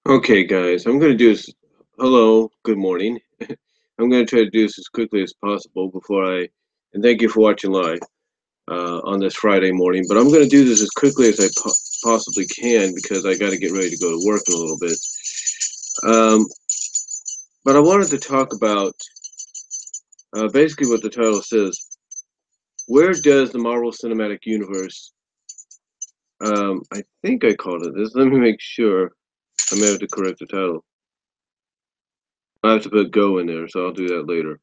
Okay, guys, I'm going to do this. Hello, good morning. I'm going to try to do this as quickly as possible and thank you for watching live on this Friday morning. But I'm going to do this as quickly as I possibly can because I got to get ready to go to work in a little bit. Um, but I wanted to talk about basically what the title says. Where does the Marvel Cinematic Universe? I think I called it this. Let me make sure. I may have to correct the title. I have to put "go" in there, so I'll do that later.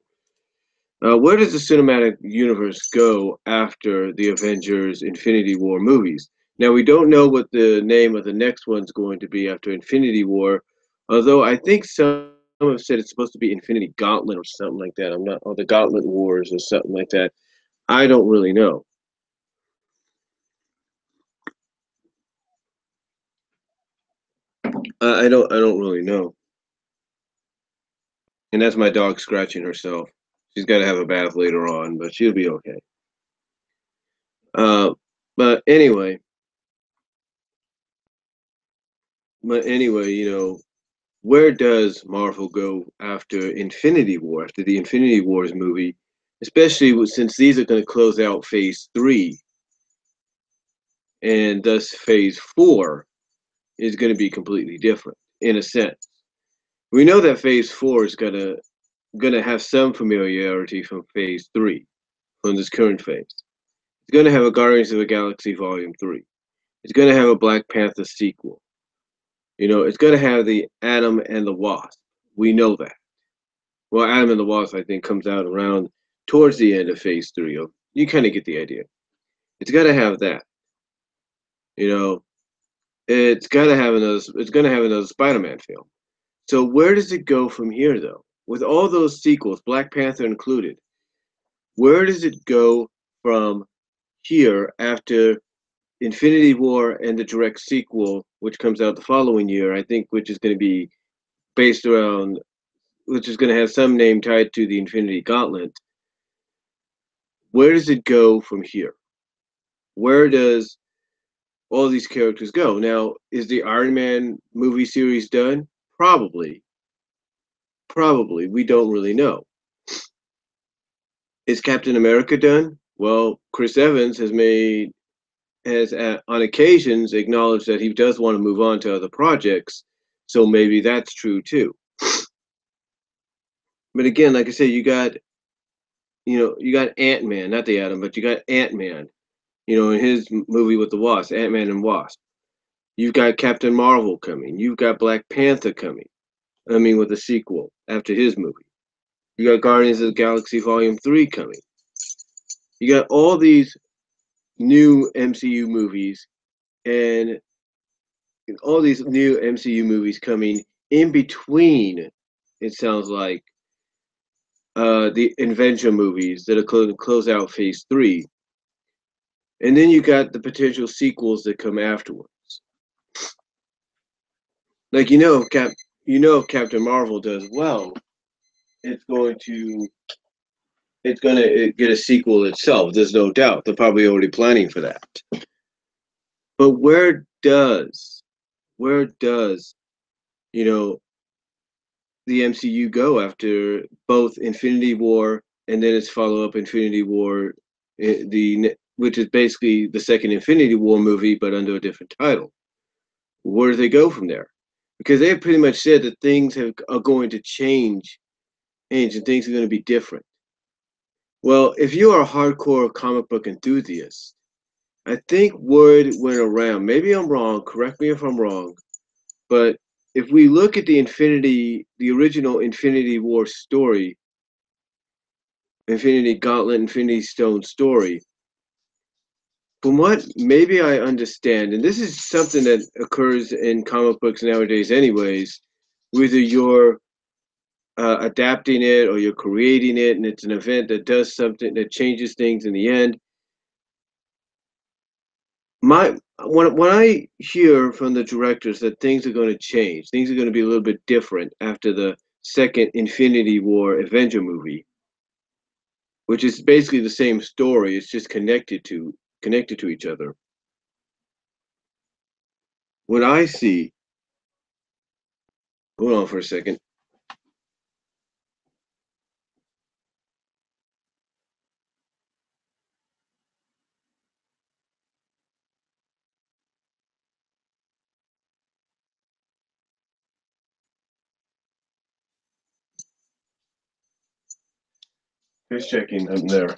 Where does the cinematic universe go after the Avengers Infinity War movies? Now, we don't know what the name of the next one's going to be after Infinity War, although I think some have said it's supposed to be Infinity Gauntlet or something like that. I'm not, or the Gauntlet Wars or something like that. I don't really know. I don't really know. And that's my dog scratching herself. She's got to have a bath later on, but she'll be okay. Uh, but anyway, where does Marvel go after Infinity War, after the Infinity Wars movie, especially since these are going to close out Phase 3, and thus Phase 4 is going to be completely different in a sense. We know that Phase 4 is gonna have some familiarity from Phase 3, from this current phase. It's going to have a Guardians of the Galaxy Volume 3. It's going to have a Black Panther sequel. It's going to have the Atom and the Wasp. We know that. Well, Adam and the Wasp, I think, comes out around towards the end of Phase 3. You kind of get the idea. It's got to have that. You know, it's got to have another. It's going to have another Spider-Man film. So where does it go from here, though? With all those sequels, Black Panther included, where does it go from here after Infinity War and the direct sequel, which comes out the following year? I think, which is going to be based around, which is going to have some name tied to the Infinity Gauntlet. Where does it go from here? Where does all these characters go? Now, is the Iron Man movie series done? Probably. Probably. We don't really know. Is Captain America done? Well, Chris Evans has on occasions acknowledged that he does want to move on to other projects, so maybe that's true too. But again, like I said, you got Ant-Man, not the Atom, but you got Ant-Man, in his movie with the Wasp, Ant-Man and Wasp. You've got Captain Marvel coming. You've got Black Panther coming. I mean, with a sequel after his movie. You got Guardians of the Galaxy Volume 3 coming. You got all these new MCU movies and all these new MCU movies coming in between, it sounds like, the Avenger movies that are going to close out Phase 3. And then you got the potential sequels that come afterwards. Like, if Captain Marvel does well, it's going to get a sequel itself. There's no doubt. They're probably already planning for that. But where does you know the MCU go after both Infinity War and then its follow-up Infinity War, which is basically the second Infinity War movie but under a different title? Where do they go from there? Because they have pretty much said that are going to change, and things are going to be different. Well, if you are a hardcore comic book enthusiast, I think word went around. Maybe I'm wrong. Correct me if I'm wrong. But if we look at the original Infinity War story, Infinity Gauntlet, Infinity Stone story, from what maybe I understand, and this is something that occurs in comic books nowadays, anyways, whether you're adapting it or you're creating it, and it's an event that does something that changes things in the end. When I hear from the directors that things are going to change, things are going to be a little bit different after the second Infinity War Avenger movie, which is basically the same story. It's just connected to each other. What I see, Hold on for a second. Just checking up there.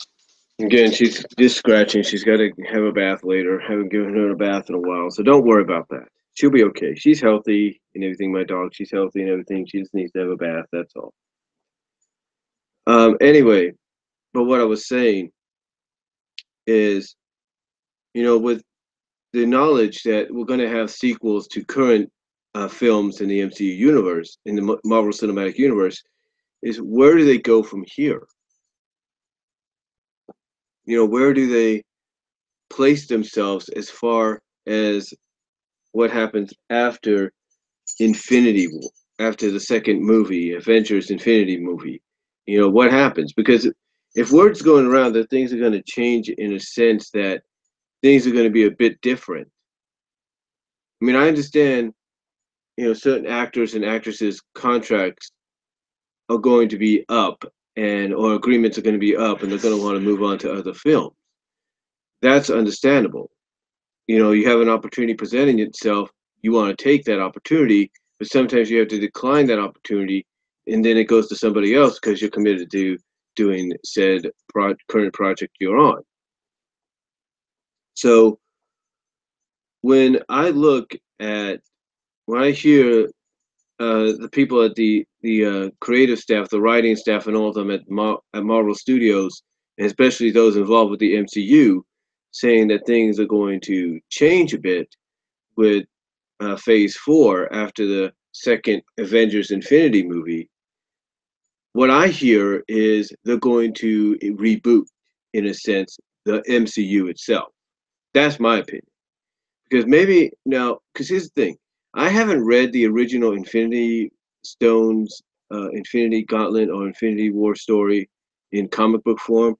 Again, she's just scratching. She's got to have a bath later. Haven't given her a bath in a while, so don't worry about that. She'll be okay. She's healthy and everything. My dog, she's healthy and everything. She just needs to have a bath. That's all. Anyway, but what I was saying is, with the knowledge that we're going to have sequels to current films in the MCU universe, in the Marvel Cinematic Universe, is where do they go from here? Where do they place themselves as far as what happens after Infinity War, after the second movie, Avengers Infinity movie? What happens? Because if word's going around that things are going to change in a sense that things are going to be a bit different. I mean, I understand, certain actors and actresses' contracts are going to be up and or agreements are going to be up and they're going to want to move on to other films. That's understandable. You have an opportunity presenting itself, you want to take that opportunity, but sometimes you have to decline that opportunity and then it goes to somebody else because you're committed to doing said current project you're on. So when I hear the people at the creative staff, the writing staff, and all of them at Marvel Studios, and especially those involved with the MCU, saying that things are going to change a bit with Phase Four after the second Avengers Infinity movie. What I hear is they're going to reboot, in a sense, the MCU itself. That's my opinion. Because here's the thing, I haven't read the original Infinity Stones, Infinity Gauntlet, or Infinity War story in comic book form.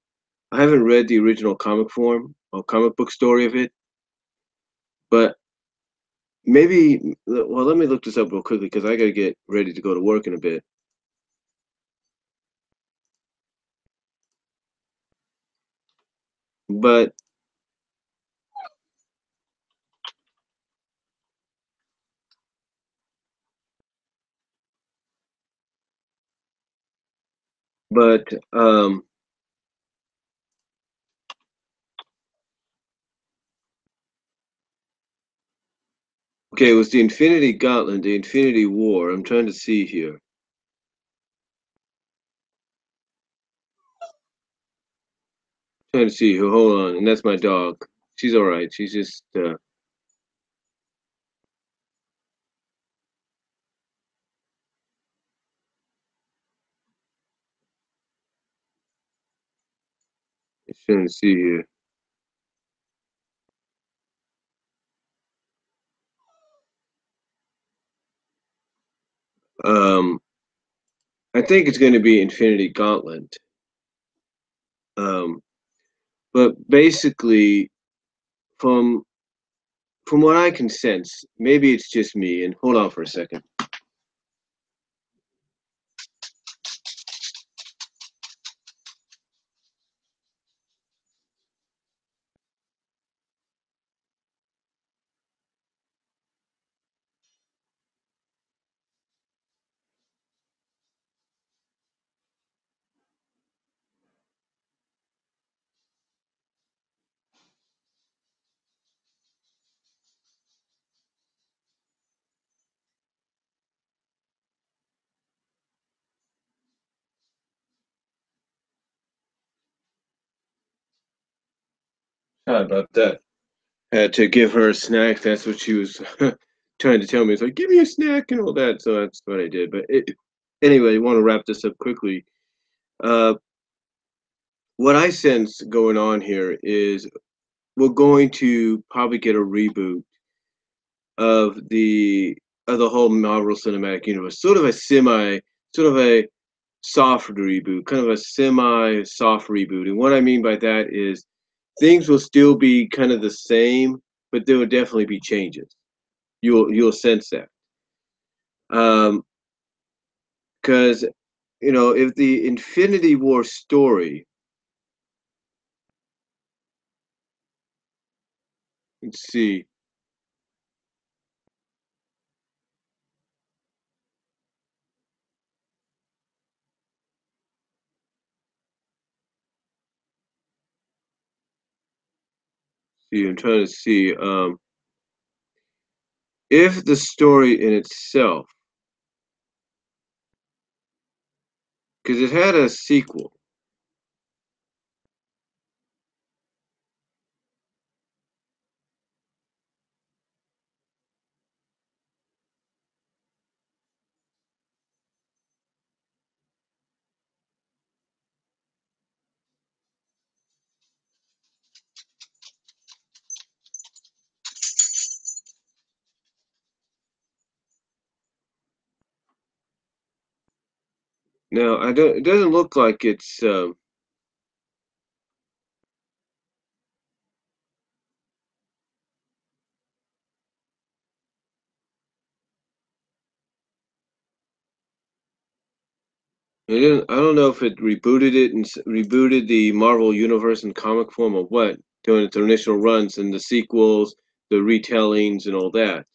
I haven't read the original comic form or comic book story of it, but well, let me look this up real quickly because I got to get ready to go to work in a bit. But but okay, it was the Infinity Gauntlet, the Infinity War. I'm trying to see here. Trying to see here. Hold on, and that's my dog. She's all right. She's just trying to see here. Um, I think it's going to be Infinity Gauntlet. Um, but basically, from from what I can sense, maybe it's just me. And hold on for a second. Sorry about that. Had to give her a snack. That's what she was trying to tell me. It's like, give me a snack and all that. So that's what I did. Anyway, I want to wrap this up quickly. Uh, what I sense going on here is we're going to probably get a reboot of the whole Marvel Cinematic Universe, sort of a soft reboot, kind of a semi soft reboot. And what I mean by that is things will still be kind of the same, but there will definitely be changes. You'll sense that. Because, if the Infinity War story, let's see, I'm trying to see, if the story in itself, because it had a sequel. Now, I don't. It doesn't look like it's. I don't know if it rebooted it and rebooted the Marvel universe in comic form or what, doing its initial runs and the sequels, the retellings, and all that.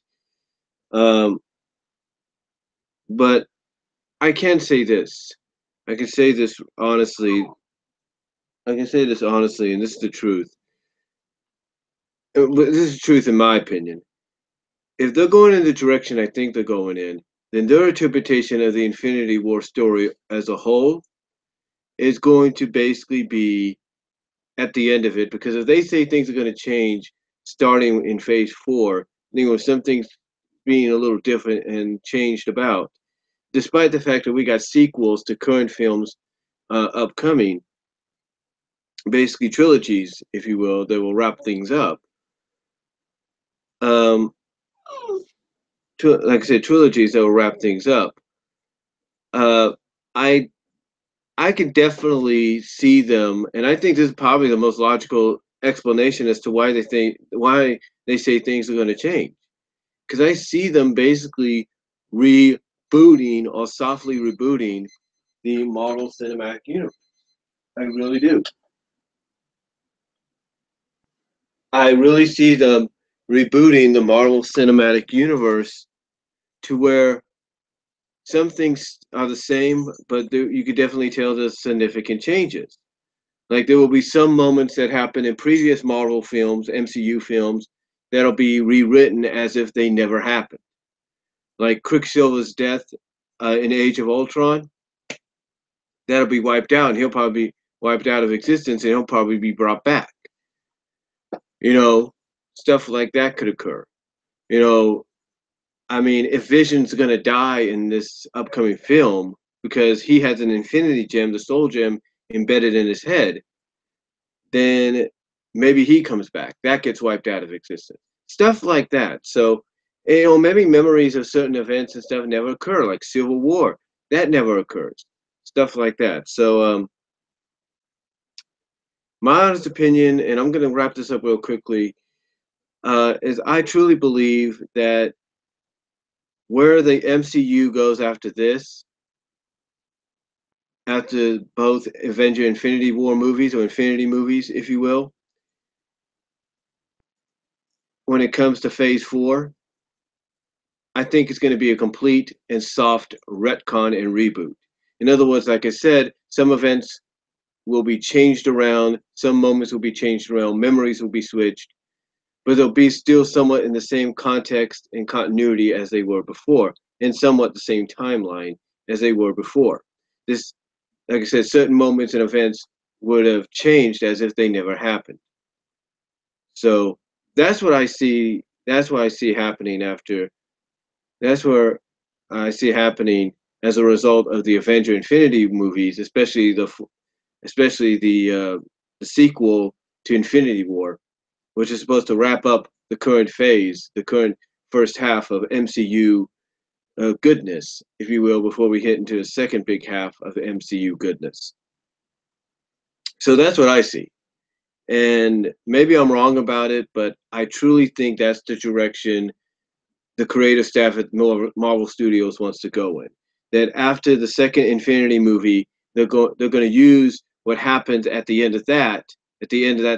Um, but I can say this. I can say this honestly. I can say this honestly, and this is the truth. But this is the truth in my opinion. If they're going in the direction I think they're going in, then their interpretation of the Infinity War story as a whole is going to basically be at the end of it. Because if they say things are going to change starting in Phase 4, some things being a little different and changed about, despite the fact that we got sequels to current films upcoming, basically trilogies, if you will, that will wrap things up. Um, like I said, trilogies that will wrap things up. Uh, I I can definitely see them, and I think this is probably the most logical explanation as to why they say things are going to change. Because I see them basically rebooting or softly rebooting the Marvel Cinematic Universe. I really do. I really see them rebooting the Marvel Cinematic Universe to where some things are the same, but you could definitely tell there's significant changes. Like there will be some moments that happen in previous Marvel films, MCU films, that'll be rewritten as if they never happened. Like Quicksilver's death in Age of Ultron, that'll be wiped out, and he'll probably be wiped out of existence, and he'll probably be brought back. You know, stuff like that could occur. You know, I mean, if Vision's gonna die in this upcoming film because he has an Infinity Gem, the Soul Gem, embedded in his head, then maybe he comes back. That gets wiped out of existence. Stuff like that. So, maybe memories of certain events and stuff never occur, like Civil War. That never occurs. Stuff like that. So, my honest opinion, and I'm going to wrap this up real quickly, is I truly believe that where the MCU goes after this, after both Avenger Infinity War movies or Infinity movies, if you will, when it comes to Phase 4, I think it's going to be a complete and soft retcon and reboot. In other words, like I said, some events will be changed around, some moments will be changed around, memories will be switched, but they'll be still somewhat in the same context and continuity as they were before, and somewhat the same timeline as they were before. This, like I said, certain moments and events would have changed as if they never happened. So that's what I see. That's what I see happening after. That's where I see happening as a result of the Avenger Infinity movies, especially the sequel to Infinity War, which is supposed to wrap up the current phase, the current first half of MCU goodness, if you will, before we hit into the second big half of MCU goodness. So that's what I see. And maybe I'm wrong about it, but I truly think that's the direction the creative staff at Marvel Studios wants to go in. that after the second Infinity movie, they're going to use what happens at the end of that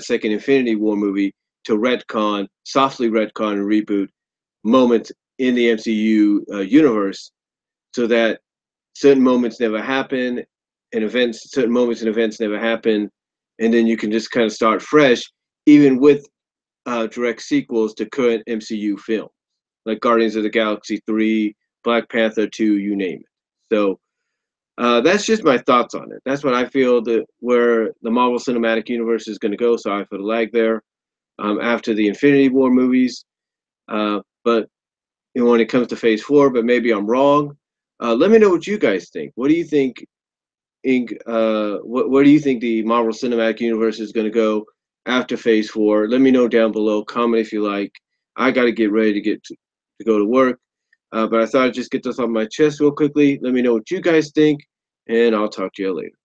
second Infinity War movie, to softly retcon and reboot moments in the MCU universe, so that certain moments never happen, and certain moments and events never happen, and then you can just kind of start fresh, even with direct sequels to current MCU films, like Guardians of the Galaxy 3, Black Panther 2, you name it. So that's just my thoughts on it. That's what I feel that where the Marvel Cinematic Universe is going to go. Sorry for the lag there. After the Infinity War movies, but when it comes to Phase 4, but maybe I'm wrong. Let me know what you guys think. What do you think? Where do you think the Marvel Cinematic Universe is going to go after Phase 4? Let me know down below. Comment if you like. I got to get ready to go to work, but I thought I'd just get this off my chest real quickly. Let me know what you guys think, and I'll talk to you later.